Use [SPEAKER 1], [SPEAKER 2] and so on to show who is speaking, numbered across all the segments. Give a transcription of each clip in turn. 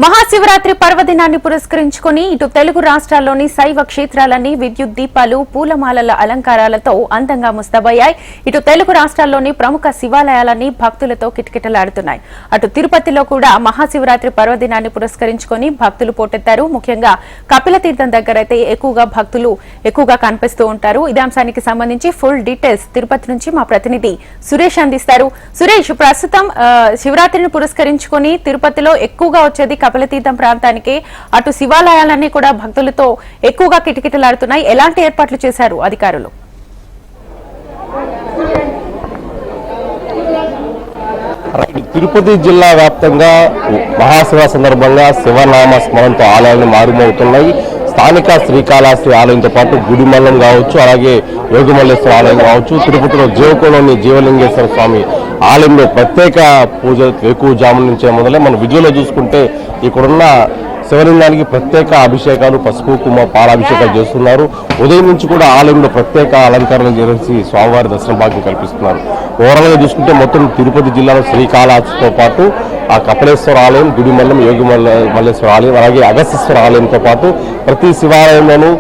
[SPEAKER 1] మహాశివరాత్రి పర్వదినాన్ని పురస్కరించుకుని ఇటు తెలుగు రాష్ట్రాల్లోని శైవ క్షేత్రాలన్నీ విద్యుత్ దీపాలు పూలమాలల అలంకారాలతో అందంగా ముస్తాబయ్యాయి. ఇటు తెలుగు రాష్ట్రాల్లోని ప్రముఖ శివాలయాలన్నీ భక్తులతో కిటకిటలాడుతున్నాయి. అటు తిరుపతిలో కూడా మహాశివరాత్రి పర్వదినాన్ని పురస్కరించుకుని భక్తులు పోటెత్తారు. ముఖ్యంగా కపిలతీర్థం దగ్గర అయితే భక్తులు ఎక్కువగా కనిపిస్తూ ఉంటారు. ఇదే అంశానికి సంబంధించి ఫుల్ డీటెయిల్స్ తిరుపతి నుంచి మా ప్రతినిధి సురేష్ అందిస్తారు. సురేష్, ప్రస్తుతం శివరాత్రిని పురస్కరించుకుని తిరుపతిలో ఎక్కువగా వచ్చేది కపిలతీర్థం ప్రాంతానికి. అటు శివాలయాలన్నీ కూడా భక్తులతో ఎక్కువగా కిటకిటలాడుతున్నాయి. ఎలాంటి ఏర్పాట్లు చేశారు అధికారులు?
[SPEAKER 2] తిరుపతి జిల్లా వ్యాప్తంగా మహాశివ సందర్భంగా శివనామ స్మరణతో ఆలయాలు మారుమవుతున్నాయి. స్థానిక శ్రీకాళహస్తి ఆలయంతో పాటు గుడిమల్లం కావచ్చు, అలాగే యోగిమల్లేశ్వర ఆలయం కావచ్చు, తిరుపతిలో జీవకోలోని జీవలింగేశ్వర స్వామి ఆలయంలో ప్రత్యేక పూజలు వేకువజాము నుంచే మొదలై మనం విజువల్లో చూసుకుంటే ఇక్కడున్న శివలింగానికి ప్రత్యేక అభిషేకాలు, పసుపు కుంకుమ పాలాభిషేకాలు చేస్తున్నారు. ఉదయం నుంచి కూడా ఆలయంలో ప్రత్యేక అలంకరణ చేసి స్వామివారి దర్శన భాగ్యం కల్పిస్తున్నారు. ఓవరాల్గా చూసుకుంటే మొత్తం తిరుపతి జిల్లాలో శ్రీకాళహస్తితో పాటు ఆ కపిలేశ్వర ఆలయం, గుడిమల్లం, మల్లేశ్వర ఆలయం, అలాగే అగస్తేశ్వర ఆలయంతో పాటు ప్రతి శివాలయంలోనూ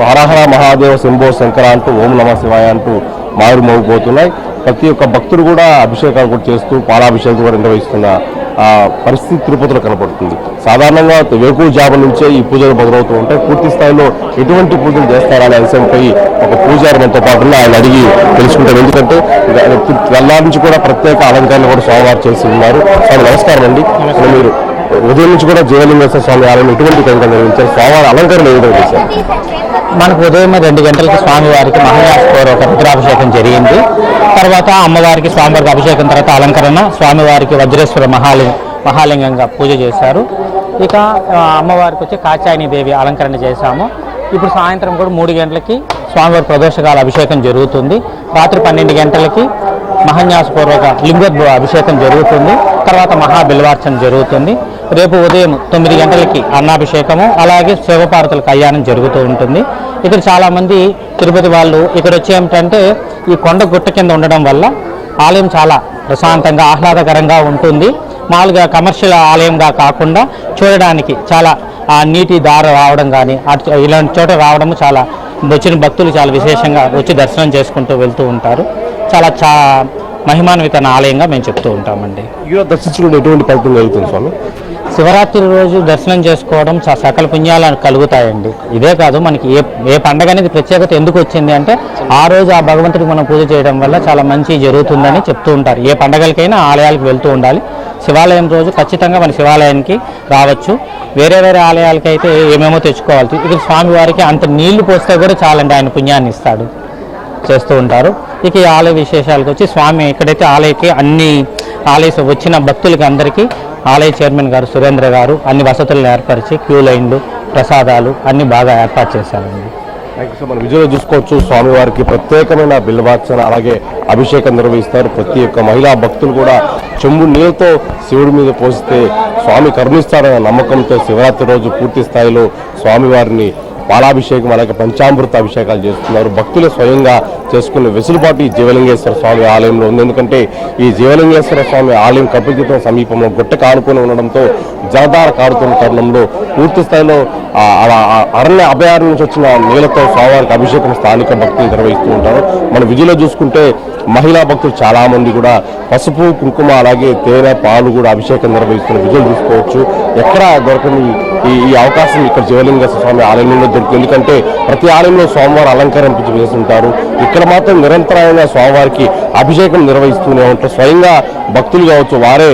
[SPEAKER 2] హరహర మహాదేవ శంభో శంకర అంటూ ఓం నమ శివాయ అంటూ మారుమోగిపోతున్నాయి. ప్రతి ఒక్క భక్తుడు కూడా అభిషేకాలు కూడా చేస్తూ పాలాభిషేకం కూడా నిర్వహిస్తున్న పరిస్థితి తిరుపతిలో కనపడుతుంది. సాధారణంగా వేకువజాము నుంచే ఈ పూజలు మొదలవుతూ ఉంటాయి. పూర్తి స్థాయిలో ఎటువంటి పూజలు చేస్తారనే అంశంపై ఒక పూజారి మనతో పాటు ఆయన అడిగి తెలుసుకుంటారు. ఎందుకంటే వెళ్ళాల నుంచి కూడా ప్రత్యేక అలంకరణ కూడా స్వామివారు చేసి ఉన్నారు. స్వామి నమస్కారం అండి. మీరు ఉదయం నుంచి కూడా జీవలింగేశ్వర స్వామి ఆలయం ఎటువంటి కనుక నిర్వహించారు? స్వామివారి అలంకరణ ఏ విధంగా చేశారు?
[SPEAKER 3] మనకు ఉదయం 2 గంటలకి స్వామివారికి మహాన్యాసపూర్వక రుద్రాభిషేకం జరిగింది. తర్వాత అమ్మవారికి స్వామివారికి అభిషేకం తర్వాత అలంకరణ, స్వామివారికి వజ్రేశ్వర మహాలింగంగా పూజ చేశారు. ఇక అమ్మవారికి వచ్చి కాచాయని దేవి అలంకరణ చేశాము. ఇప్పుడు సాయంత్రం కూడా 3 గంటలకి స్వామివారి ప్రదోషకాల అభిషేకం జరుగుతుంది. రాత్రి 12 గంటలకి మహాన్యాసపూర్వక లింగోద్భవ అభిషేకం జరుగుతుంది. తర్వాత మహాబిల్వార్చన జరుగుతుంది. రేపు ఉదయం 9 గంటలకి అన్నాభిషేకము, అలాగే శివపార్వతుల కళ్యాణం జరుగుతూ ఉంటుంది. ఇక్కడ చాలామంది తిరుపతి వాళ్ళు ఇక్కడ వచ్చి ఏమిటంటే ఈ కొండ గుట్ట కింద ఉండడం వల్ల ఆలయం చాలా ప్రశాంతంగా ఆహ్లాదకరంగా ఉంటుంది. మామూలుగా కమర్షియల్ ఆలయంగా కాకుండా చూడడానికి చాలా నీటి దారి రావడం కానీ ఇలాంటి చోట రావడం చాలా వచ్చిన భక్తులు చాలా విశేషంగా వచ్చి దర్శనం చేసుకుంటూ వెళ్తూ ఉంటారు. చాలా మహిమాన్విత ఆలయంగా మేము చెప్తూ ఉంటామండి.
[SPEAKER 2] దర్శించుకుంటే ఎటువంటి ఫలితం కలుగుతుంది స్వామి?
[SPEAKER 3] శివరాత్రి రోజు దర్శనం చేసుకోవడం సకల పుణ్యాలు కలుగుతాయండి. ఇదే కాదు, మనకి ఏ పండగ అనేది ప్రత్యేకత ఎందుకు వచ్చింది అంటే ఆ రోజు ఆ భగవంతుడికి మనం పూజ చేయడం వల్ల చాలా మంచి జరుగుతుందని చెప్తూ ఉంటారు. ఏ పండగలకైనా ఆలయాలకు వెళ్తూ ఉండాలి. శివాలయం రోజు ఖచ్చితంగా మన శివాలయానికి రావచ్చు. వేరే ఆలయాలకి అయితే ఏమేమో తెచ్చుకోవాలి. ఇక్కడ స్వామివారికి అంత నీళ్లు పోస్తే కూడా చాలండి, ఆయన పుణ్యాన్ని ఇస్తాడు చేస్తూ ఉంటారు. ఇక ఈ ఆలయ విశేషాలకు వచ్చి స్వామి ఇక్కడైతే ఆలయకి అన్ని వచ్చిన భక్తులకి అందరికీ ఆలయ చైర్మన్ గారు సురేంద్ర గారు అన్ని వసతులను ఏర్పరిచి క్యూ లైన్లు, ప్రసాదాలు అన్ని బాగా ఏర్పాటు చేశారండి.
[SPEAKER 2] మనం విజయంలో చూసుకోవచ్చు, స్వామివారికి ప్రత్యేకమైన బిల్వార్చన అలాగే అభిషేకం నిర్వహిస్తారు. ప్రతి ఒక్క మహిళా భక్తులు కూడా చెంబు నీళ్ళతో శివుడి మీద పోసితే స్వామి కరుణిస్తారన్న నమ్మకంతో శివరాత్రి రోజు పూర్తి స్థాయిలో స్వామివారిని పాలాభిషేకం అలాగే పంచామృత అభిషేకాలు చేస్తున్నారు. భక్తులు స్వయంగా చేసుకునే వెసులుబాటు ఈ జీవలింగేశ్వర స్వామి ఆలయంలో ఉంది. ఎందుకంటే ఈ జీవలింగేశ్వర స్వామి ఆలయం కపిలతీర్థం సమీపంలో గుట్టకు ఆనుకొని ఉండడంతో జలధార కారుతున్న తరుణంలో పూర్తి స్థాయిలో అరణ్య అభయారణ్యం నుంచి వచ్చిన నీళ్లతో స్వామివారికి అభిషేకం స్థానిక భక్తులు నిర్వహిస్తూ ఉంటారు. మన విధిలో చూసుకుంటే మహిళా భక్తులు చాలా మంది కూడా పసుపు కుంకుమ అలాగే తేనె పాలు కూడా అభిషేకం నిర్వహిస్తున్న విజులు చూసుకోవచ్చు. ఎక్కడ దొరకని ఈ అవకాశం ఇక్కడ జీవలింగేశ్వర స్వామి ఆలయంలో దొరుకుతుంది. ఎందుకంటే ప్రతి ఆలయంలో స్వామివారు అలంకరింప చేస్తుంటారు. ఇక్కడ మాత్రం నిరంతరాయంగా స్వామివారికి అభిషేకం నిర్వహిస్తూనే ఉంటారు. స్వయంగా భక్తులు కావచ్చు, వారే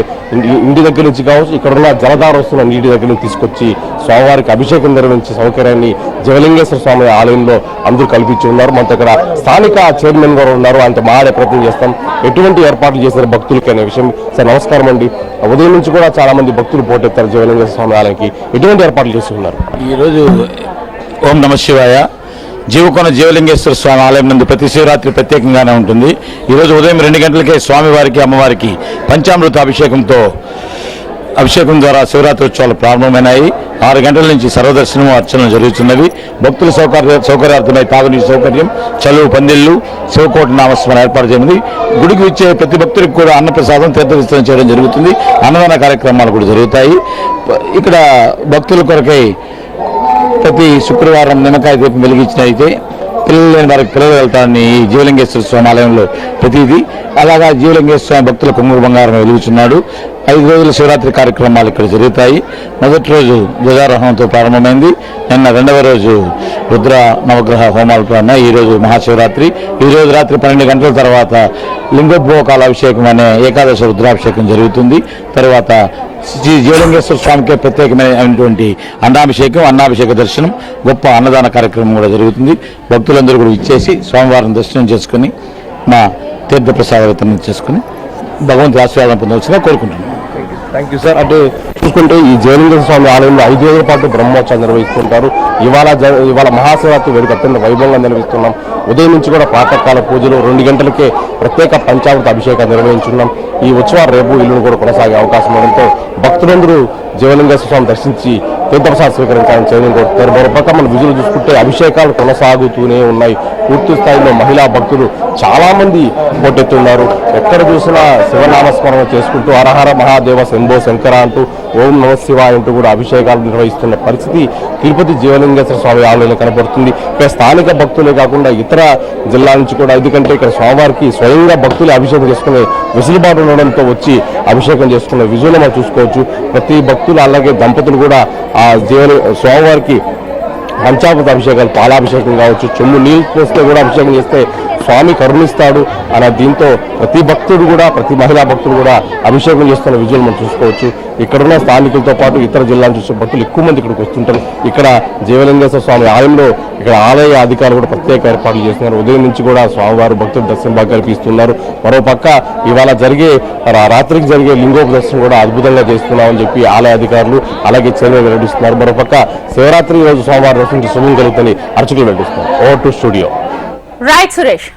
[SPEAKER 2] ఇంటి దగ్గర నుంచి కావచ్చు, ఇక్కడ ఉన్న జలధార వస్తున్న నీటి దగ్గర నుంచి తీసుకొచ్చి స్వామివారికి అభిషేకం నిర్వహించే సౌకర్యాన్ని జీవలింగేశ్వర స్వామి ఆలయంలో అందరూ కల్పించి ఉన్నారు. మనతో ఇక్కడ స్థానిక చైర్మన్ గారు ఉన్నారు, ఆయనతో మాట్లాడే ప్రయత్నం చేస్తాం. ఎటువంటి ఏర్పాట్లు చేశారు భక్తులకి అనే విషయం. సార్ నమస్కారం అండి. ఉదయం నుంచి కూడా చాలా మంది భక్తులు పోటెత్తారు జీవలింగేశ్వర స్వామి ఆలయానికి. ఎటువంటి ఏర్పాట్లు చేసి ఉన్నారు?
[SPEAKER 4] ఈరోజు ఓం నమ శివాయ జీవకోన జీవలింగేశ్వర స్వామి ఆలయం నందు ప్రతి శివరాత్రి ప్రత్యేకంగానే ఉంటుంది. ఈరోజు ఉదయం 2 గంటలకే స్వామివారికి అమ్మవారికి పంచామృత అభిషేకంతో అభిషేకం ద్వారా శివరాత్రి ఉత్సవాలు ప్రారంభమైనాయి. 6 గంటల నుంచి సర్వదర్శనం అర్చనలు జరుగుతున్నవి. భక్తుల సౌకర్యార్థమై తాగునీటి సౌకర్యం, చలువు పందిళ్లు, శివకోట నామస్మరణ ఏర్పాటు చేయనుంది. గుడికి వచ్చే ప్రతి భక్తుడికి కూడా అన్నప్రసాదం తీర్థ విస్తరణ చేయడం జరుగుతుంది. అన్నదాన కార్యక్రమాలు కూడా జరుగుతాయి. ఇక్కడ భక్తుల కొరకై ప్రతి శుక్రవారం నిమ్మకాయ దీపం వెలిగించినైతే పిల్లలు లేని వారికి పిల్లలు వెళ్తారని ఈ జీవలింగేశ్వర స్వామి ఆలయంలో ప్రతిదీ. అలాగా జీవలింగేశ్వర స్వామి భక్తుల కొంగు బంగారం వెలుగుచున్నాడు. 5 రోజుల శివరాత్రి కార్యక్రమాలు ఇక్కడ జరుగుతాయి. మొదటి రోజు ధ్వజారోహణంతో ప్రారంభమైంది. నిన్న 2వ రోజు రుద్ర నవగ్రహ హోమాలు ప్రారంభమై ఈ రోజు మహాశివరాత్రి. ఈ రోజు రాత్రి 12 గంటల తర్వాత లింగోద్భోకాల అభిషేకం అనే ఏకాదశ రుద్రాభిషేకం జరుగుతుంది. తర్వాత శ్రీ జీవలింగేశ్వర స్వామికి ప్రత్యేకమైనటువంటి అన్నాభిషేక దర్శనం, గొప్ప అన్నదాన కార్యక్రమం కూడా జరుగుతుంది. భక్తులందరూ కూడా ఇచ్చేసి స్వామివారిని దర్శనం చేసుకుని మా తీర్థ ప్రసాద వితరణ చేసుకుని భగవంతుడి ఆశీర్వాదం పొందవచ్చుగా కోరుకుంటున్నాను.
[SPEAKER 2] Thank you sir. అంటే చూసుకుంటే ఈ జీవలింగేశ్వర స్వామి ఆలయంలో 5 రోజుల పాటు బ్రహ్మోత్సవాలు నిర్వహిస్తుంటారు. ఇవాళ మహాశివరాత్రి వేడుక అత్యంత వైభవంగా నిర్వహిస్తున్నాం. ఉదయం నుంచి కూడా ప్రాతకాల పూజలు, 2 గంటలకే ప్రత్యేక పంచామృత అభిషేకాలు నిర్వహించున్నాం. ఈ ఉత్సవాలు రేపు ఇల్లును కూడా కొనసాగే అవకాశం ఉండడంతో భక్తులందరూ జీవలింగేశ్వర స్వామి దర్శించి తీర్థప్రసాద స్వీకరించాలని చేయడం కోరుతారు. మరోపక్క మనం విజులు చూసుకుంటే అభిషేకాలు కొనసాగుతూనే ఉన్నాయి. పూర్తి స్థాయిలో మహిళా భక్తులు చాలా మంది పోటెత్తున్నారు. ఎక్కడ చూసినా శివనామస్మరణ చేసుకుంటూ హరహర మహాదేవ శంభో శంకర అంటూ ఓం నమ శివాయ అంటూ కూడా అభిషేకాలు నిర్వహిస్తున్న పరిస్థితి తిరుపతి జీవలింగేశ్వర స్వామి ఆలయంలో కనపడుతుంది. ఇక్కడ స్థానిక భక్తులే కాకుండా ఇతర జిల్లాల నుంచి కూడా, ఎందుకంటే ఇక్కడ స్వామివారికి స్వయంగా భక్తులు అభిషేకం చేసుకునే వెసులుబాటు ఉండడంతో వచ్చి అభిషేకం చేసుకునే విజువల్ మనం చూసుకోవచ్చు. ప్రతి భక్తులు అలాగే దంపతులు కూడా ఆ స్వామివారికి పంచామృత అభిషేకాలు, పాలాభిషేకం కావచ్చు, చెమ్ము నీళ్ళు పోస్తే కూడా అభిషేకం చేస్తే స్వామి కరుణిస్తాడు అనే దీంతో ప్రతి భక్తుడు కూడా, ప్రతి మహిళా భక్తులు కూడా అభిషేకం చేస్తున్న విజువల్ మనం చూసుకోవచ్చు. ఇక్కడున్న స్థానికులతో పాటు ఇతర జిల్లాల చూసే భక్తులు ఎక్కువ మంది ఇక్కడికి వస్తుంటారు. ఇక్కడ జీవలింగేశ్వర స్వామి ఆలయంలో ఇక్కడ ఆలయ అధికారులు కూడా ప్రత్యేక ఏర్పాట్లు చేస్తున్నారు. ఉదయం నుంచి కూడా స్వామివారు భక్తులు దర్శనం బాగా కల్పిస్తున్నారు. మరోపక్క ఇవాళ రాత్రికి జరిగే లింగోపదర్శనం కూడా అద్భుతంగా చేస్తున్నామని చెప్పి ఆలయ అధికారులు అలాగే చర్యలు వెల్లడిస్తున్నారు. మరోపక్క శివరాత్రి రోజు స్వామివారి దర్శనం శుభం కలుగుతుంది అర్చకులు వెల్లడిస్తున్నారు. Over to studio.
[SPEAKER 1] Right Suresh.